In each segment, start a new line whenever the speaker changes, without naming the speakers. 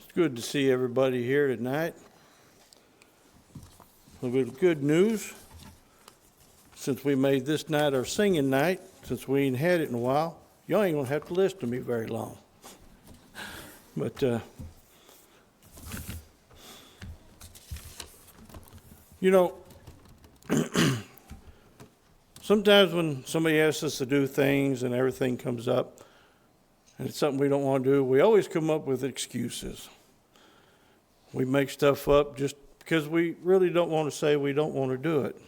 It's good to see everybody here tonight. A little bit of good news. Since we made this night our singing night, since we ain't had it in a while, y'all ain't gonna have to listen to me very long. But, you know, sometimes when somebody asks us to do things and everything comes up, and it's something we don't want to do, we always come up with excuses. We make stuff up just because we really don't want to say we don't want to do it.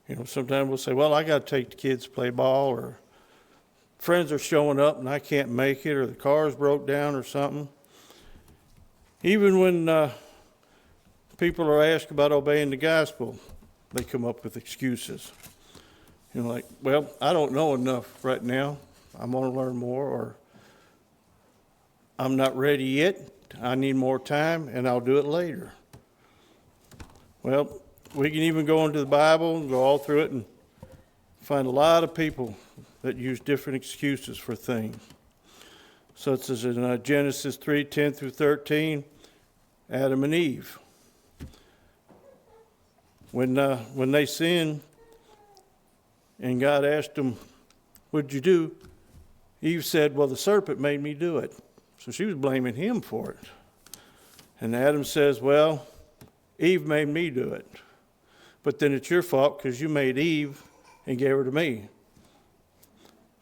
You know, sometimes we'll say, well, I got to take the kids to play ball, or friends are showing up and I can't make it, or the car's broke down or something. Even when people are asked about obeying the gospel, they come up with excuses. You know, like, well, I don't know enough right now. I'm going to learn more, or I'm not ready yet. I need more time, and I'll do it later. Well, we can even go into the Bible and go all through it and find a lot of people that use different excuses for things. Such as in Genesis 3:10 through 13, Adam and Eve. When they sinned and God asked them, what'd you do? Eve said, well, the serpent made me do it. So she was blaming him for it. And Adam says, well, Eve made me do it. But then it's your fault because you made Eve and gave her to me.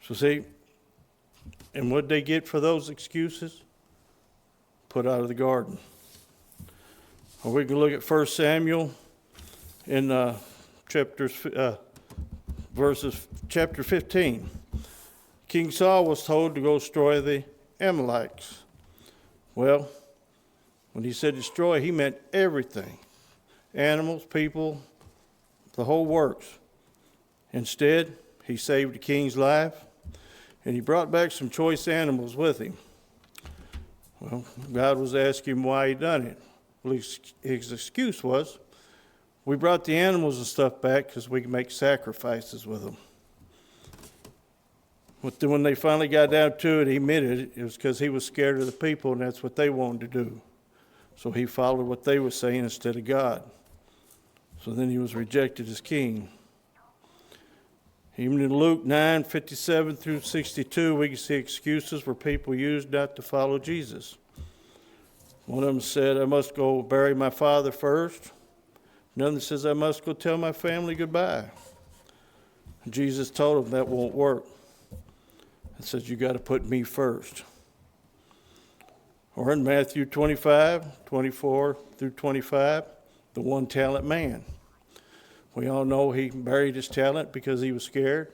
So see, and what did they get for those excuses? Put out of the garden. Or we can look at 1 Samuel in chapter 15. King Saul was told to go destroy the Amalekites. Well, when he said destroy, he meant everything. Animals, people, the whole works. Instead, he saved the king's life, and he brought back some choice animals with him. Well, God was asking him why he done it. Well, his excuse was, we brought the animals and stuff back because we can make sacrifices with them. But then when they finally got down to it, he admitted it was because he was scared of the people, and that's what they wanted to do. So he followed what they were saying instead of God. So then he was rejected as king. Even in Luke 9:57 through 62, we can see excuses where people used not to follow Jesus. One of them said, I must go bury my father first. Another says, I must go tell my family goodbye. Jesus told him that won't work. He says, you got to put me first. Or in Matthew 25:24 through 25, the one-talent man. We all know he buried his talent because he was scared.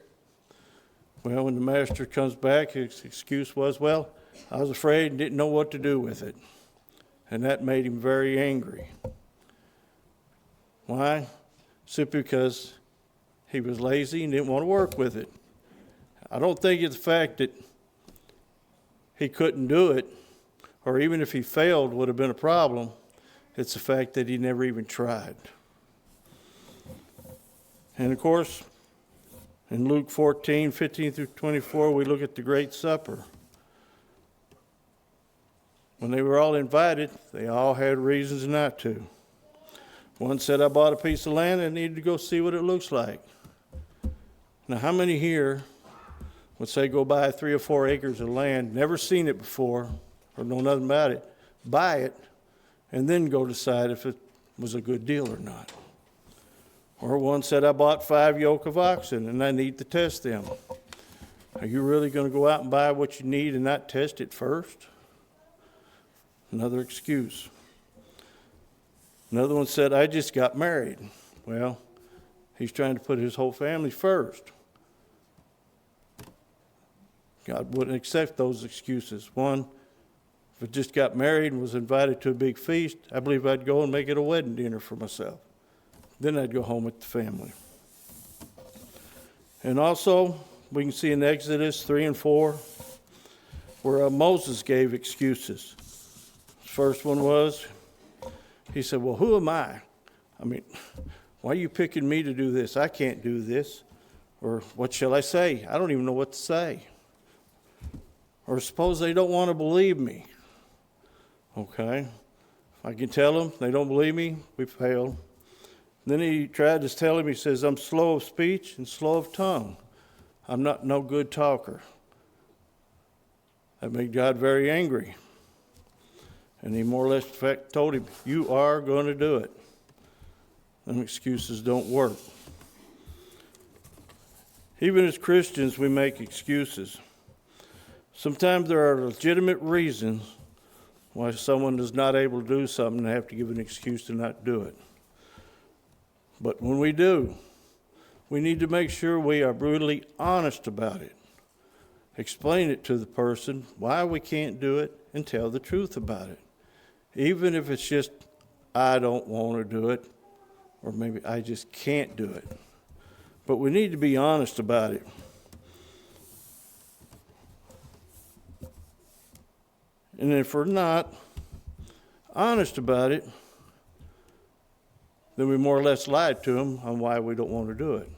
Well, when the master comes back, his excuse was, well, I was afraid and didn't know what to do with it. And that made him very angry. Why? Simply because he was lazy and didn't want to work with it. I don't think it's the fact that he couldn't do it, or even if he failed would have been a problem. It's the fact that he never even tried. And of course, in Luke 14:15 through 24, we look at the Great Supper. When they were all invited, they all had reasons not to. One said, I bought a piece of land and needed to go see what it looks like. Now, how many here would say go buy 3 or 4 acres of land, never seen it before, or know nothing about it, buy it, and then go decide if it was a good deal or not? Or one said, I bought 5 yoke of oxen and I need to test them. Are you really going to go out and buy what you need and not test it first? Another excuse. Another one said, I just got married. Well, he's trying to put his whole family first. God wouldn't accept those excuses. One, if I just got married and was invited to a big feast, I believe I'd go and make it a wedding dinner for myself. Then I'd go home with the family. And also, we can see in Exodus 3 and 4, where Moses gave excuses. The first one was, he said, well, who am I? I mean, why are you picking me to do this? I can't do this. Or what shall I say? I don't even know what to say. Or suppose they don't want to believe me. Okay? If I can tell them, they don't believe me, we fail. Then he tried to tell him, he says, I'm slow of speech and slow of tongue. I'm not no good talker. That made God very angry. And he more or less, in fact, told him, you are going to do it. Them excuses don't work. Even as Christians, we make excuses. Sometimes there are legitimate reasons why someone is not able to do something and have to give an excuse to not do it. But when we do, we need to make sure we are brutally honest about it. Explain it to the person why we can't do it and tell the truth about it. Even if it's just, I don't want to do it, or maybe I just can't do it. But we need to be honest about it. And if we're not honest about it, then we more or less lied to them on why we don't want to do it.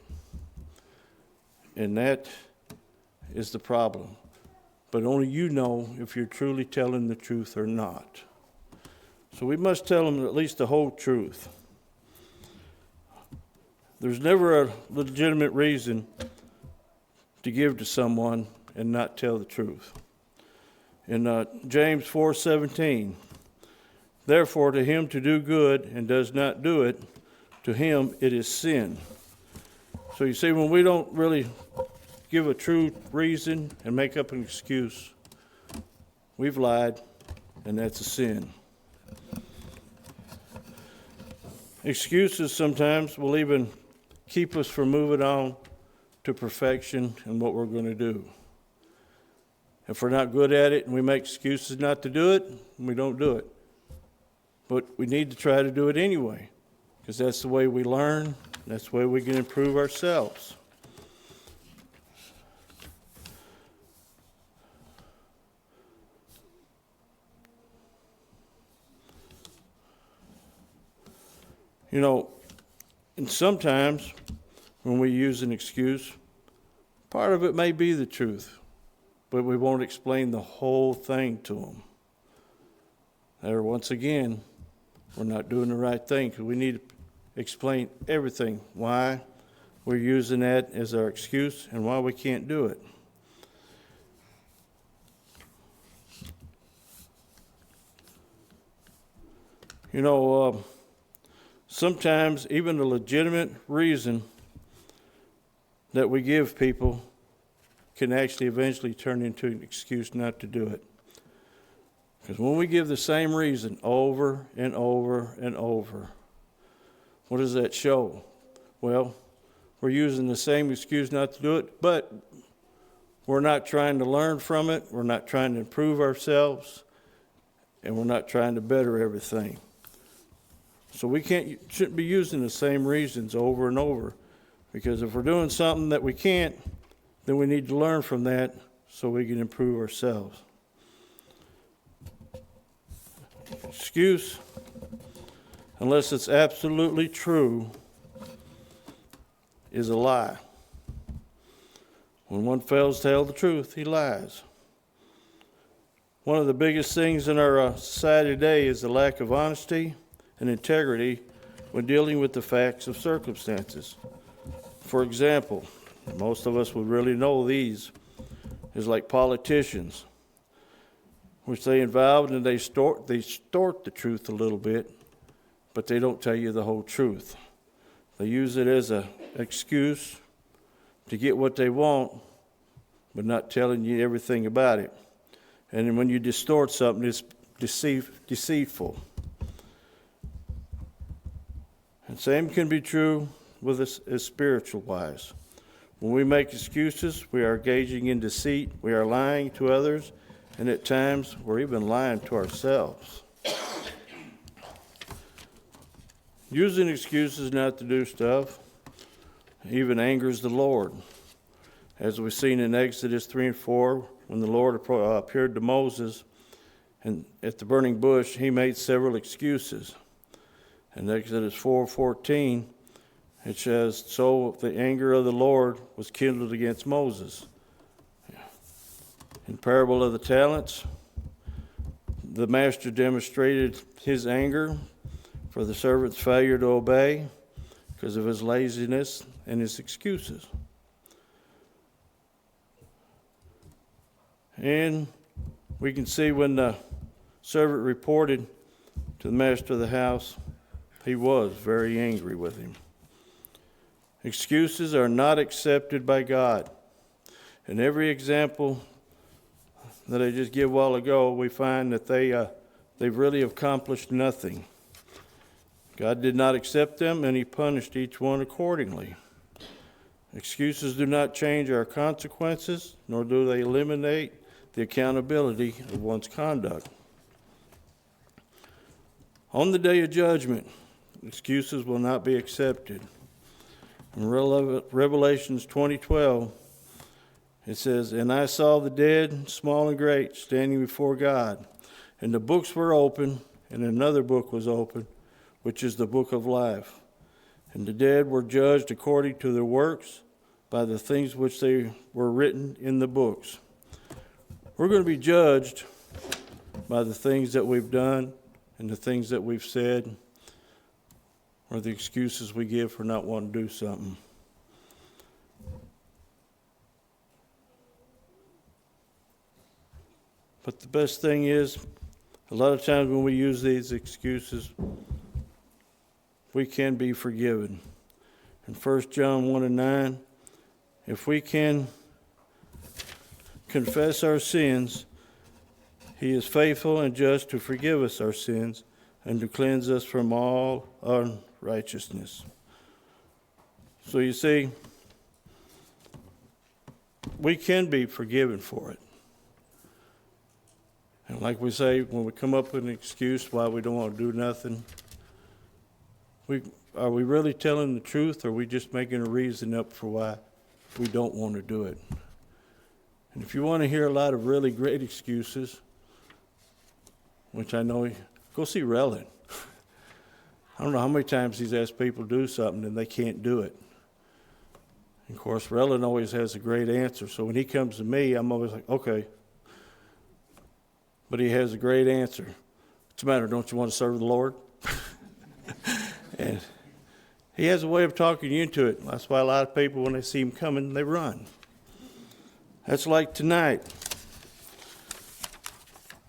And that is the problem. But only you know if you're truly telling the truth or not. So we must tell them at least the whole truth. There's never a legitimate reason to give to someone and not tell the truth. In James 4:17, therefore to him to do good and does not do it, to him it is sin. So you see, when we don't really give a true reason and make up an excuse, we've lied, and that's a sin. Excuses sometimes will even keep us from moving on to perfection and what we're going to do. If we're not good at it and we make excuses not to do it, we don't do it. But we need to try to do it anyway, because that's the way we learn, that's the way we can improve ourselves. You know, and sometimes when we use an excuse, part of it may be the truth, but we won't explain the whole thing to them. There, once again, we're not doing the right thing, because we need to explain everything, why we're using that as our excuse and why we can't do it. You know, sometimes even a legitimate reason that we give people can actually eventually turn into an excuse not to do it. Because when we give the same reason over and over and over, what does that show? Well, we're using the same excuse not to do it, but we're not trying to learn from it, we're not trying to improve ourselves, and we're not trying to better everything. So we shouldn't be using the same reasons over and over, because if we're doing something that we can't, then we need to learn from that so we can improve ourselves. Excuse, unless it's absolutely true, is a lie. When one fails to tell the truth, he lies. One of the biggest things in our society today is the lack of honesty and integrity when dealing with the facts of circumstances. For example, most of us would really know these, is like politicians, which they involved and they distort the truth a little bit, but they don't tell you the whole truth. They use it as an excuse to get what they want, but not telling you everything about it. And then when you distort something, it's deceitful. And same can be true with us as spiritual wise. When we make excuses, we are engaging in deceit, we are lying to others, and at times we're even lying to ourselves. Using excuses not to do stuff even angers the Lord. As we've seen in Exodus 3 and 4, when the Lord appeared to Moses and at the burning bush, he made several excuses. In Exodus 4:14, it says, so the anger of the Lord was kindled against Moses. In parable of the talents, the master demonstrated his anger for the servant's failure to obey because of his laziness and his excuses. And we can see when the servant reported to the master of the house, he was very angry with him. Excuses are not accepted by God. In every example that I just gave a while ago, we find that they've really accomplished nothing. God did not accept them, and he punished each one accordingly. Excuses do not change our consequences, nor do they eliminate the accountability of one's conduct. On the day of judgment, excuses will not be accepted. In Revelations 20:12, it says, "And I saw the dead, small and great, standing before God. And the books were open, and another book was open, which is the book of life. And the dead were judged according to their works by the things which they were written in the books." We're going to be judged by the things that we've done and the things that we've said, or the excuses we give for not wanting to do something. But the best thing is, a lot of times when we use these excuses, we can be forgiven. In 1 John 1:9, if we can confess our sins, he is faithful and just to forgive us our sins and to cleanse us from all unrighteousness. So you see, we can be forgiven for it. And like we say, when we come up with an excuse why we don't want to do nothing, are we really telling the truth, or are we just making a reason up for why we don't want to do it? And if you want to hear a lot of really great excuses, which I know, go see Relin. I don't know how many times he's asked people to do something and they can't do it. And of course, Relin always has a great answer. So when he comes to me, I'm always like, okay. But he has a great answer. What's the matter? Don't you want to serve the Lord? And he has a way of talking you into it. That's why a lot of people, when they see him coming, they run. That's like tonight.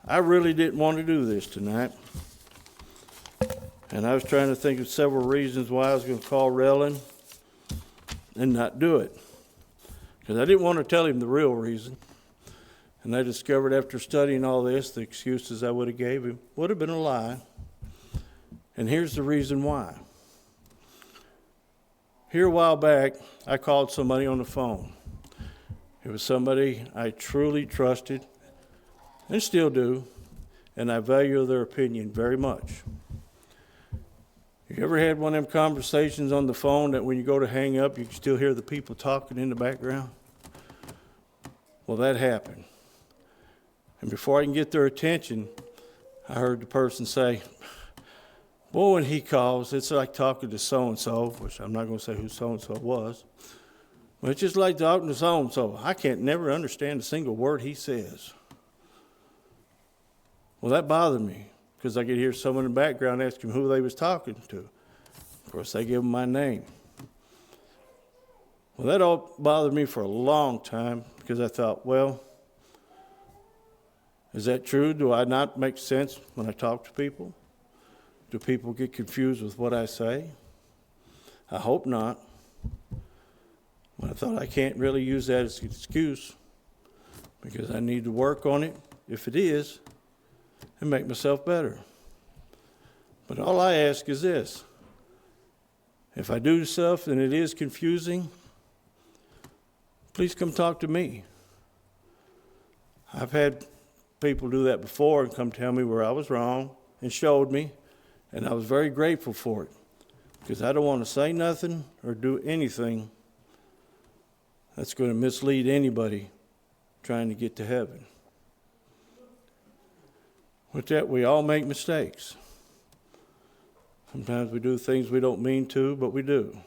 I really didn't want to do this tonight. And I was trying to think of several reasons why I was going to call Relin and not do it. Because I didn't want to tell him the real reason. And I discovered after studying all this, the excuses I would have gave him would have been a lie. And here's the reason why. Here a while back, I called somebody on the phone. It was somebody I truly trusted and still do, and I value their opinion very much. You ever had one of them conversations on the phone that when you go to hang up, you can still hear the people talking in the background? Well, that happened. And before I can get their attention, I heard the person say, "Boy, when he calls, it's like talking to so-and-so," which I'm not going to say who so-and-so was. But it's just like talking to so-and-so. I can't never understand a single word he says. Well, that bothered me because I could hear someone in the background ask him who they was talking to. Of course, they give them my name. Well, that all bothered me for a long time because I thought, well, is that true? Do I not make sense when I talk to people? Do people get confused with what I say? I hope not. But I thought I can't really use that as an excuse because I need to work on it, if it is, and make myself better. But all I ask is this. If I do stuff and it is confusing, please come talk to me. I've had people do that before and come tell me where I was wrong and showed me, and I was very grateful for it because I don't want to say nothing or do anything that's going to mislead anybody trying to get to heaven. With that, we all make mistakes. Sometimes we do things we don't mean to, but we do.